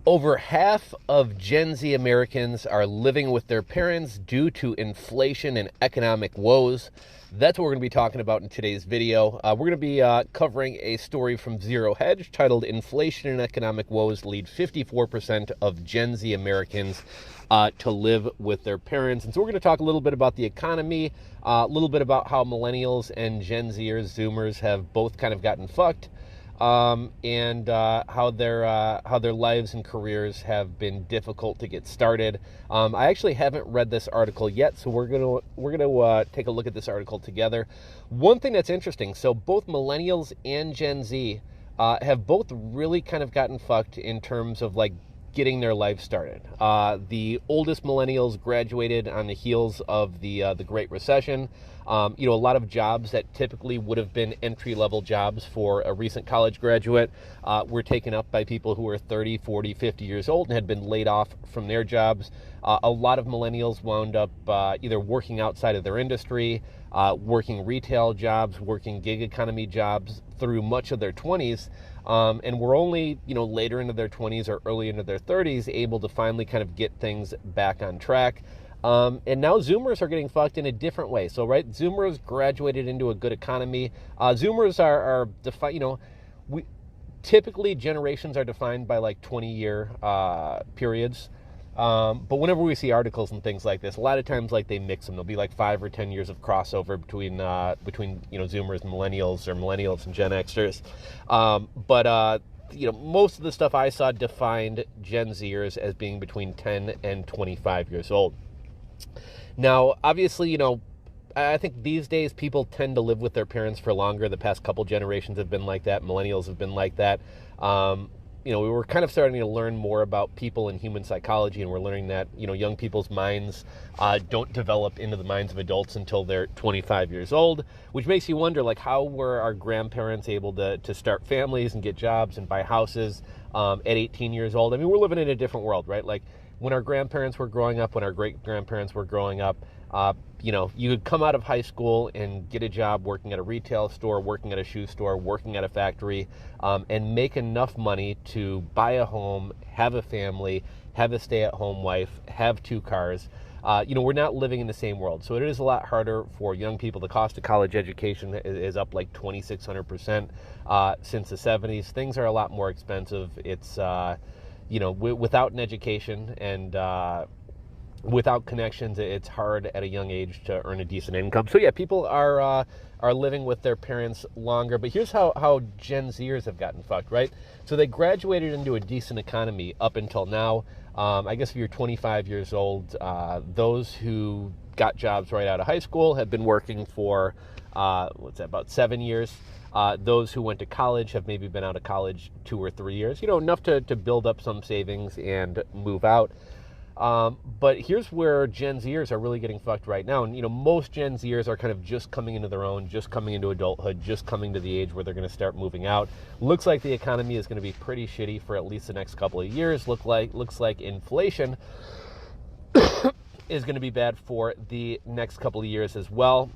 Over half of Gen Z Americans are living with their parents due to inflation and economic woes. That's what we're going to be talking about in today's video. We're going to be covering a story from Zero Hedge titled Inflation and Economic Woes Lead 54% of Gen Z Americans to live with their parents. And so we're going to talk a little bit about the economy, a little bit about how millennials and Gen Zers, Zoomers have both kind of gotten fucked. And how their lives and careers have been difficult to get started. I actually haven't read this article yet, so we're gonna take a look at this article together. One thing that's interesting, so both millennials and Gen Z have both really kind of gotten fucked in terms of like getting their life started. The oldest millennials graduated on the heels of the Great Recession. A lot of jobs that typically would have been entry-level jobs for a recent college graduate were taken up by people who were 30, 40, 50 years old and had been laid off from their jobs. A lot of millennials wound up either working outside of their industry, working retail jobs, working gig economy jobs through much of their 20s. And we're only, later into their 20s or early into their 30s able to finally kind of get things back on track. And now Zoomers are getting fucked in a different way. So, right, Zoomers graduated into a good economy. Zoomers are defined, typically generations are defined by like 20-year periods. But whenever we see articles and things like this, a lot of times like they mix them. There'll be like 5 or 10 years of crossover between Zoomers and millennials, or millennials and Gen Xers. But most of the stuff I saw defined Gen Zers as being between 10 and 25 years old. Now, obviously, I think these days people tend to live with their parents for longer. The past couple generations have been like that. Millennials have been like that. We were kind of starting to learn more about people and human psychology, and we're learning that, young people's minds don't develop into the minds of adults until they're 25 years old, which makes you wonder, like, how were our grandparents able to start families and get jobs and buy houses at 18 years old? I mean, we're living in a different world, right? Like, when our grandparents were growing up, when our great-grandparents were growing up, you would come out of high school and get a job working at a retail store, working at a shoe store, working at a factory, and make enough money to buy a home, have a family, have a stay-at-home wife, have 2 cars. We're not living in the same world. So it is a lot harder for young people. The cost of college education is up like 2,600% since the 70s. Things are a lot more expensive. It's, without an education and without connections, it's hard at a young age to earn a decent income. So yeah, people are living with their parents longer. But here's how Gen Zers have gotten fucked, right? So they graduated into a decent economy up until now. I guess if you're 25 years old, those who got jobs right out of high school have been working for, about 7 years. Those who went to college have maybe been out of college 2 or 3 years, enough to build up some savings and move out. But here's where Gen Zers are really getting fucked right now. And, most Gen Zers are kind of just coming into their own, just coming into adulthood, just coming to the age where they're going to start moving out. Looks like the economy is going to be pretty shitty for at least the next couple of years. Looks like inflation is going to be bad for the next couple of years as well.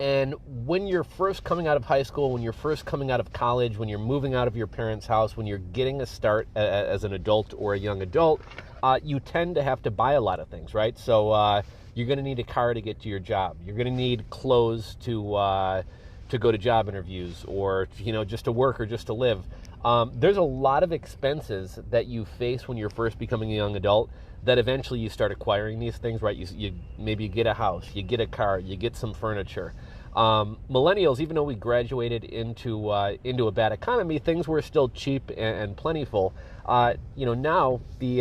And when you're first coming out of high school, when you're first coming out of college, when you're moving out of your parents' house, when you're getting a start as an adult or a young adult, you tend to have to buy a lot of things, right? So you're going to need a car to get to your job. You're going to need clothes to go to job interviews, or just to work or just to live. There's a lot of expenses that you face when you're first becoming a young adult that eventually you start acquiring these things, right? You maybe get a house, you get a car, you get some furniture. Millennials, even though we graduated into a bad economy, things were still cheap and plentiful. Now the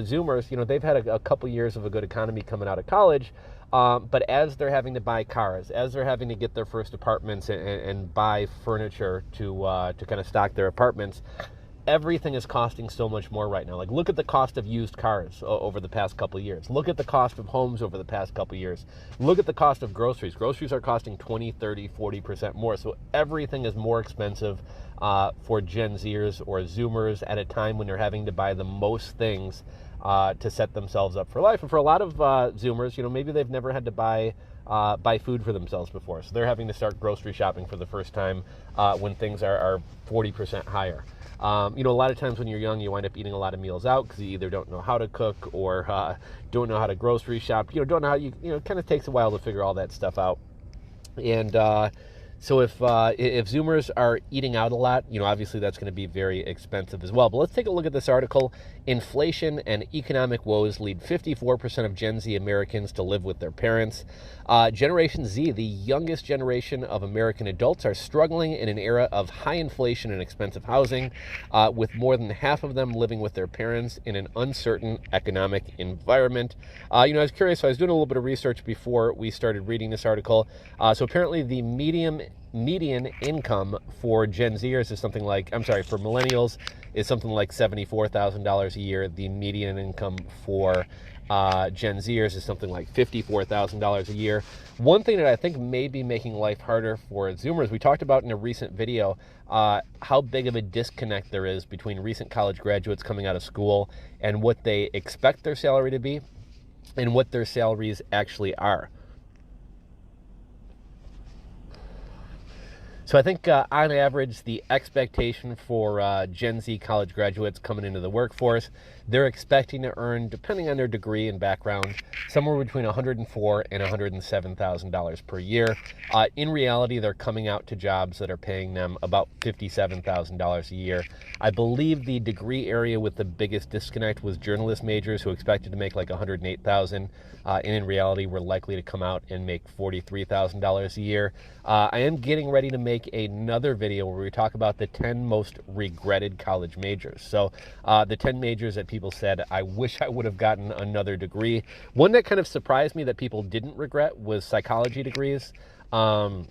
Zoomers, they've had a couple years of a good economy coming out of college, but as they're having to buy cars, as they're having to get their first apartments and buy furniture to kind of stock their apartments, everything is costing so much more right now. Like, look at the cost of used cars over the past couple of years. Look at the cost of homes over the past couple of years. Look at the cost of groceries. Groceries are costing 20, 30, 40% more. So everything is more expensive for Gen Zers or Zoomers at a time when they're having to buy the most things to set themselves up for life. And for a lot of Zoomers, maybe they've never had to buy buy food for themselves before. So they're having to start grocery shopping for the first time when things are 40% higher. A lot of times when you're young, you wind up eating a lot of meals out because you either don't know how to cook or don't know how to grocery shop. Don't know how it kind of takes a while to figure all that stuff out. And so if Zoomers are eating out a lot, obviously that's going to be very expensive as well. But let's take a look at this article. Inflation and economic woes lead 54% of Gen Z Americans to live with their parents. Generation Z, the youngest generation of American adults, are struggling in an era of high inflation and expensive housing, with more than half of them living with their parents in an uncertain economic environment. I was curious, so I was doing a little bit of research before we started reading this article. So apparently the median income for Gen Zers is something like, for millennials is something like $74,000 a year. The median income for Gen Zers is something like $54,000 a year. One thing that I think may be making life harder for Zoomers, we talked about in a recent video how big of a disconnect there is between recent college graduates coming out of school and what they expect their salary to be and what their salaries actually are. So I think on average, the expectation for Gen Z college graduates coming into the workforce, they're expecting to earn, depending on their degree and background, somewhere between $104,000 and $107,000 per year. In reality, they're coming out to jobs that are paying them about $57,000 a year. I believe the degree area with the biggest disconnect was journalist majors who expected to make like $108,000, and in reality, we're likely to come out and make $43,000 a year. I am getting ready to make another video where we talk about the 10 most regretted college majors. So the 10 majors that people said, I wish I would have gotten another degree. One that kind of surprised me that people didn't regret was psychology degrees. One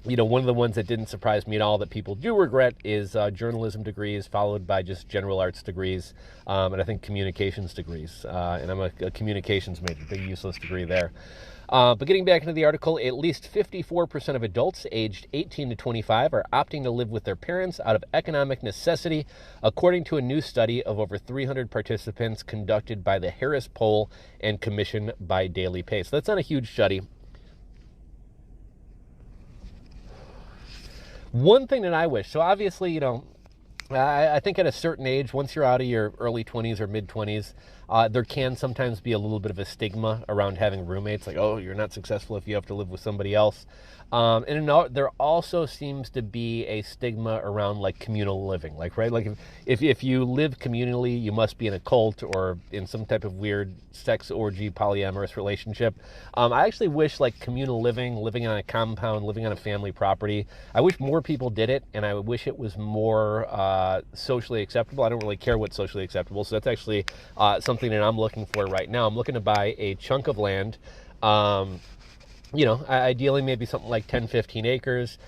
of the ones that didn't surprise me at all that people do regret is journalism degrees, followed by just general arts degrees, and I think communications degrees. And I'm a communications major, big useless degree there. But getting back into the article, at least 54% of adults aged 18 to 25 are opting to live with their parents out of economic necessity, according to a new study of over 300 participants conducted by the Harris Poll and commissioned by Daily Pay. So that's not a huge study. One thing that I wish, so obviously, I think at a certain age, once you're out of your early 20s or mid 20s, there can sometimes be a little bit of a stigma around having roommates, like, oh, you're not successful if you have to live with somebody else. And there also seems to be a stigma around like communal living, like, right? Like if you live communally, you must be in a cult or in some type of weird sex orgy, polyamorous relationship. I actually wish like communal living on a compound, living on a family property, I wish more people did it, and I wish it was more socially acceptable. I don't really care what's socially acceptable, so that's actually something that I'm looking for right now. I'm looking to buy a chunk of land, ideally maybe something like 10, 15 acres,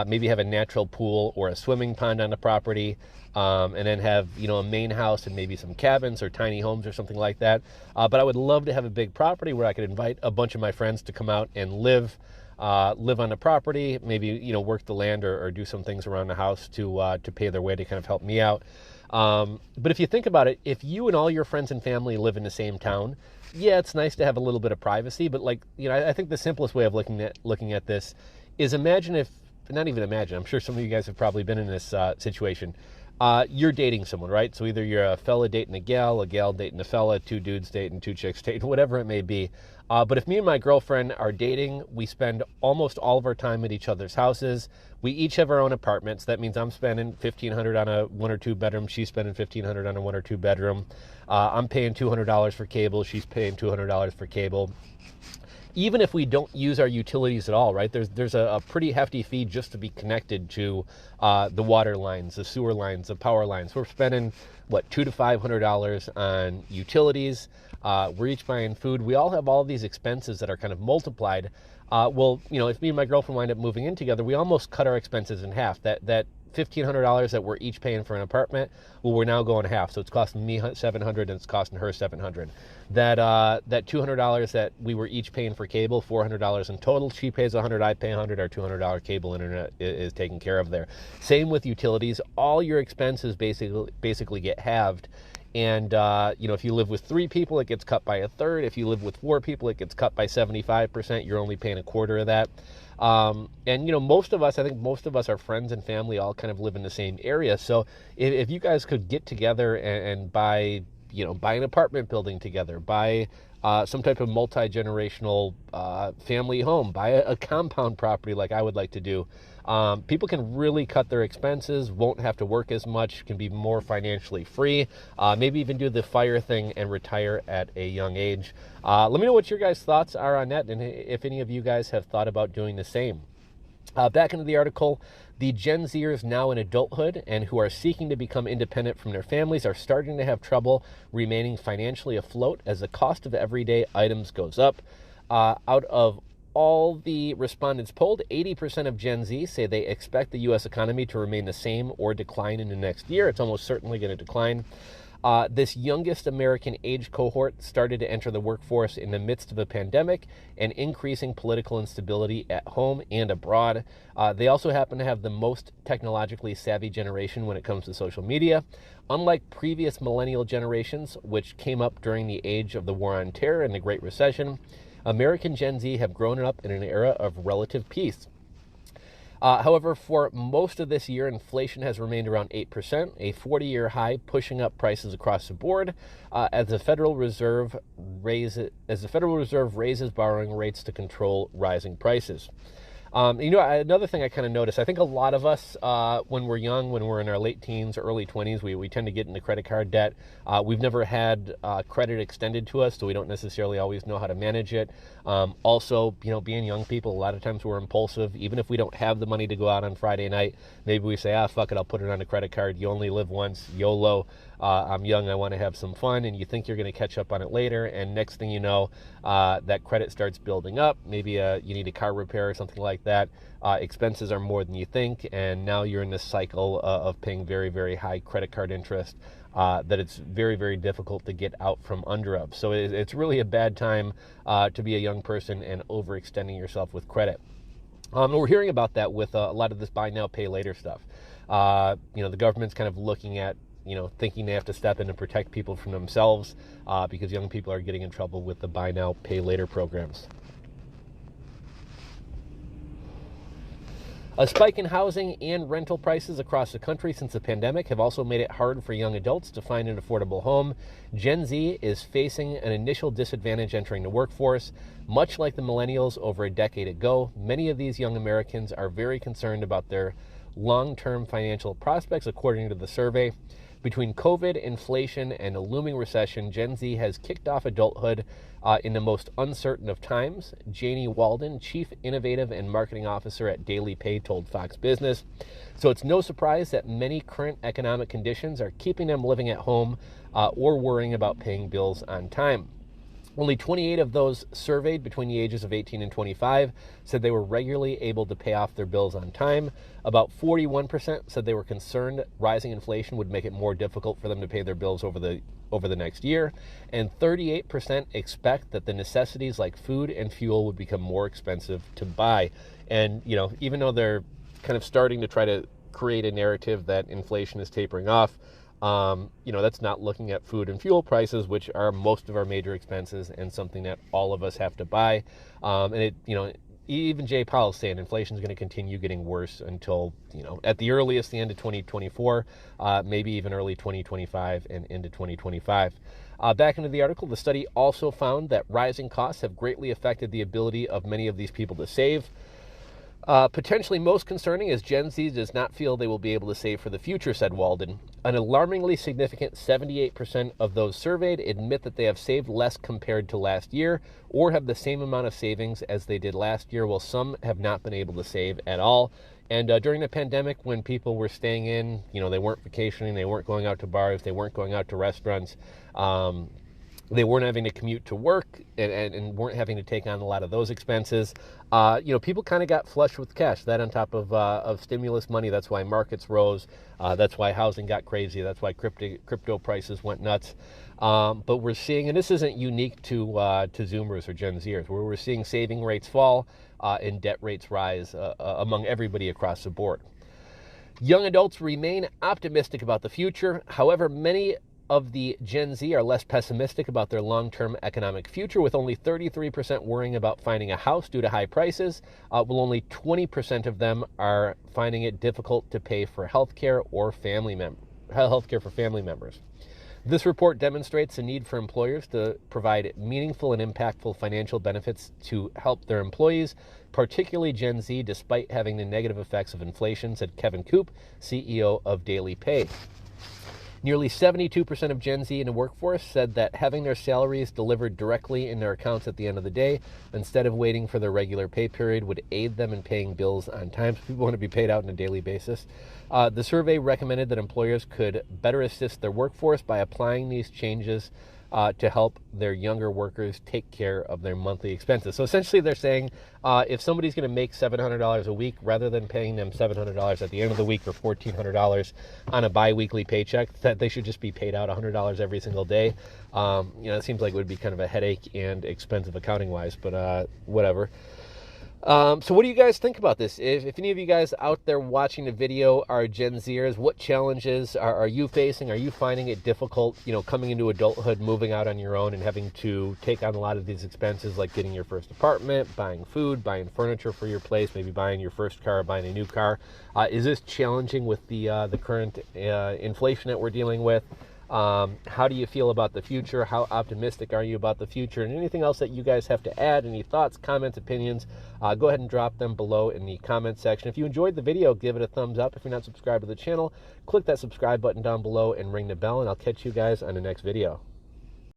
maybe have a natural pool or a swimming pond on the property, and then have, a main house and maybe some cabins or tiny homes or something like that. But I would love to have a big property where I could invite a bunch of my friends to come out and live on the property, maybe, work the land or do some things around the house to pay their way to kind of help me out. But if you think about it, if you and all your friends and family live in the same town, yeah, it's nice to have a little bit of privacy, but I think the simplest way of looking at this is not even imagine, I'm sure some of you guys have probably been in this situation. You're dating someone, right? So either you're a fella dating a gal dating a fella, two dudes dating, two chicks dating, whatever it may be. But if me and my girlfriend are dating, we spend almost all of our time at each other's houses. We each have our own apartments. That means I'm spending $1,500 on a 1 or 2 bedroom. She's spending $1,500 on a 1 or 2 bedroom. I'm paying $200 for cable. She's paying $200 for cable. Even if we don't use our utilities at all, right? There's a pretty hefty fee just to be connected to the water lines, the sewer lines, the power lines. We're spending $200 to $500 on utilities. We're each buying food. We all have all these expenses that are kind of multiplied. If me and my girlfriend wind up moving in together, we almost cut our expenses in half. That $1,500 that we're each paying for an apartment, well, we're now going half. So it's costing me $700 and it's costing her $700. That $200 that we were each paying for cable, $400 in total. She pays $100, I pay $100. Our $200 cable internet is taken care of there. Same with utilities. All your expenses basically get halved. And, if you live with 3 people, it gets cut by a third. If you live with 4 people, it gets cut by 75%. You're only paying a quarter of that. Most of us, I think most of us, our friends and family all kind of live in the same area. So if you guys could get together and buy an apartment building together, buy some type of multi-generational family home, buy a compound property like I would like to do, people can really cut their expenses, won't have to work as much, can be more financially free, maybe even do the FIRE thing and retire at a young age. Let me know what your guys' thoughts are on that, and if any of you guys have thought about doing the same. Back into the article, the Gen Zers now in adulthood and who are seeking to become independent from their families are starting to have trouble remaining financially afloat as the cost of everyday items goes up. Out of all the respondents polled, 80% of Gen Z say they expect the U.S. economy to remain the same or decline in the next year. It's almost certainly going to decline. This youngest American age cohort started to enter the workforce in the midst of a pandemic and increasing political instability at home and abroad. They also happen to have the most technologically savvy generation when it comes to social media. Unlike previous millennial generations, which came up during the age of the War on Terror and the Great Recession, American Gen Z have grown up in an era of relative peace. However, for most of this year, inflation has remained around 8%, a 40-year high, pushing up prices across the board as the Federal Reserve raises borrowing rates to control rising prices. Another thing I kind of noticed, I think a lot of us, when we're young, when we're in our late teens, early 20s, we tend to get into credit card debt. We've never had credit extended to us, so we don't necessarily always know how to manage it. Also, being young people, a lot of times we're impulsive. Even if we don't have the money to go out on Friday night, maybe we say, fuck it, I'll put it on a credit card. You only live once, YOLO. I'm young, I want to have some fun, and you think you're going to catch up on it later, and next thing you know, that credit starts building up. Maybe you need a car repair or something like that. Expenses are more than you think, and now you're in this cycle of paying very, very high credit card interest that it's very, very difficult to get out from under of. So it's really a bad time to be a young person and overextending yourself with credit. We're hearing about that with a lot of this buy now, pay later stuff. The government's kind of looking at thinking they have to step in and protect people from themselves because young people are getting in trouble with the buy now, pay later programs. A spike in housing and rental prices across the country since the pandemic have also made it hard for young adults to find an affordable home. Gen Z is facing an initial disadvantage entering the workforce. Much like the millennials over a decade ago, many of these young Americans are very concerned about their long-term financial prospects, according to the survey. Between COVID, inflation, and a looming recession, Gen Z has kicked off adulthood in the most uncertain of times. Janie Walden, Chief Innovative and Marketing Officer at Daily Pay, told Fox Business. So it's no surprise that many current economic conditions are keeping them living at home or worrying about paying bills on time. Only 28 of those surveyed between the ages of 18 and 25 said they were regularly able to pay off their bills on time. About 41% said they were concerned rising inflation would make it more difficult for them to pay their bills over the next year. And 38% expect that the necessities like food and fuel would become more expensive to buy. And, even though they're kind of starting to try to create a narrative that inflation is tapering off, that's not looking at food and fuel prices, which are most of our major expenses and something that all of us have to buy. Even Jay Powell's saying inflation is going to continue getting worse until, at the earliest, the end of 2024, maybe even early 2025 and into 2025. Back into the article, the study also found that rising costs have greatly affected the ability of many of these people to save. Potentially most concerning is Gen Z does not feel they will be able to save for the future, said Walden. An alarmingly significant 78% of those surveyed admit that they have saved less compared to last year or have the same amount of savings as they did last year, while some have not been able to save at all. And during the pandemic, when people were staying in, they weren't vacationing, they weren't going out to bars, they weren't going out to restaurants, They weren't having to commute to work and weren't having to take on a lot of those expenses. People kind of got flush with cash. That on top of stimulus money. That's why markets rose. That's why housing got crazy. That's why crypto prices went nuts. But we're seeing, and this isn't unique to Zoomers or Gen Zers, where we're seeing saving rates fall and debt rates rise among everybody across the board. Young adults remain optimistic about the future. However, many of the Gen Z are less pessimistic about their long-term economic future, with only 33% worrying about finding a house due to high prices, while only 20% of them are finding it difficult to pay for healthcare for family members. This report demonstrates the need for employers to provide meaningful and impactful financial benefits to help their employees, particularly Gen Z, despite having the negative effects of inflation, said Kevin Koop, CEO of Daily Pay. Nearly 72% of Gen Z in the workforce said that having their salaries delivered directly in their accounts at the end of the day, instead of waiting for their regular pay period, would aid them in paying bills on time. People want to be paid out on a daily basis. The survey recommended that employers could better assist their workforce by applying these changes to help their younger workers take care of their monthly expenses. So essentially they're saying if somebody's going to make $700 a week, rather than paying them $700 at the end of the week or $1,400 on a bi-weekly paycheck, that they should just be paid out $100 every single day. It seems like it would be kind of a headache and expensive accounting-wise, but whatever. So what do you guys think about this? If any of you guys out there watching the video are Gen Zers, what challenges are you facing? Are you finding it difficult, coming into adulthood, moving out on your own and having to take on a lot of these expenses, like getting your first apartment, buying food, buying furniture for your place, maybe buying your first car, buying a new car? Is this challenging with the current inflation that we're dealing with? How do you feel about the future? How optimistic are you about the future? And anything else that you guys have to add, any thoughts, comments, opinions, go ahead and drop them below in the comment section. If you enjoyed the video, give it a thumbs up. If you're not subscribed to the channel, click that subscribe button down below and ring the bell, and I'll catch you guys on the next video.